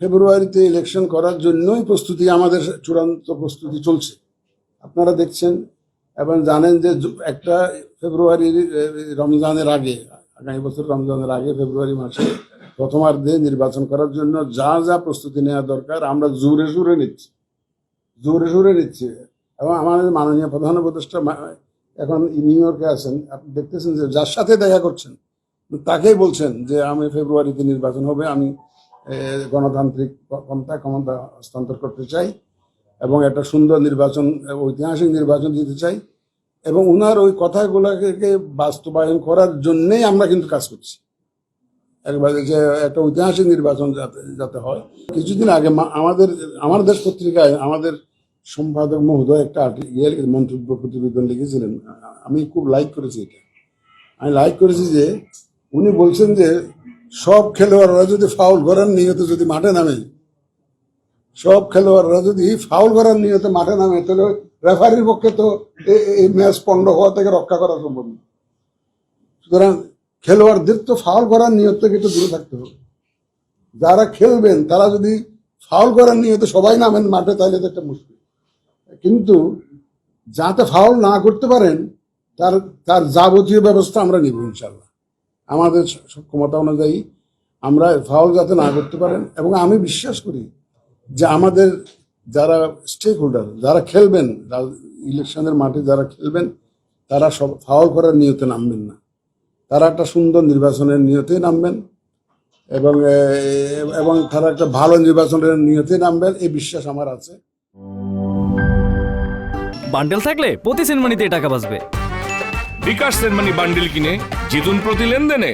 ফেব্রুয়ারিতে ইলেকশন করার জন্যই প্রস্তুতি, আমাদের চূড়ান্ত প্রস্তুতি চলছে। আপনারা দেখছেন এবং জানেন যে একটা ফেব্রুয়ারির রমজানের আগে, আগামী বছর রমজানের আগে ফেব্রুয়ারি মাসে প্রথমার্ধে নির্বাচন করার জন্য যা যা প্রস্তুতি নেওয়া দরকার আমরা জোরে সোরে নিচ্ছি। এবং আমাদের মাননীয় প্রধান উপদেষ্টা এখন নিউ ইয়র্কে আছেন, আপনি দেখতেছেন যে যার সাথে দেখা করছেন তাকেই বলছেন যে আমি ফেব্রুয়ারিতে নির্বাচন হবে, আমি গণতান্ত্রিক পন্থায় ক্ষমতা হস্তান্তর করতে চাই এবং একটা সুন্দর নির্বাচন, ঐতিহাসিক নির্বাচন দিতে চাই। এবং ওনার ওই কথাগুলোকে বাস্তবায়ন করার জন্যেই আমরা কিন্তু কাজ করছি, একবারে যে একটা ঐতিহাসিক নির্বাচন যাতে হয়। কিছুদিন আগে আমার দেশ পত্রিকায় আমাদের সম্পাদক মহোদয় একটা মন্তব্য প্রতিবেদন লিখেছিলেন, আমি খুব লাইক করেছি এটা। আমি লাইক করেছি যে উনি বলছেন যে সব খেলোয়াড়রা যদি ফাউল করার নিয়তে যদি মাঠে নামে, তাহলে রেফারির পক্ষে তো এই ম্যাচ পণ্ড হওয়া থেকে রক্ষা করা সম্ভব না। সুতরাং খেলোয়াড়দের তো ফাউল করার নিয়ত থেকে একটু দূরে থাকতে হবে। যারা খেলবেন তারা যদি ফাউল করার নিয়তে সবাই নামেন মাঠে, তাহলে তো একটা মুশকিল। কিন্তু যাতে ফাউল না করতে পারেন তার যাবতীয় ব্যবস্থা আমরা নিব ইনশাল্লাহ, আমাদের সক্ষমতা অনুযায়ী আমরা ফাউল যাতে না করতে পারেন। এবং আমি বিশ্বাস করি যে আমাদের যারা স্টেক হোল্ডার, যারা খেলবেন ইলেকশনের মাঠে, যারা খেলবেন তারা সব ফাউল করার নিয়তে নামবেন না, তারা একটা সুন্দর নির্বাচনের নিয়তে নামবেন এবং তারা একটা ভালো নির্বাচনের নিয়তে নামবেন, এই বিশ্বাস আমার আছে। বান্ডেল থাকলে প্রতি সেনমানিতে টাকা বাঁচবে। বিকাশ সেনমানি বান্ডেল কিনে জিতুন প্রতি লেনদেনে।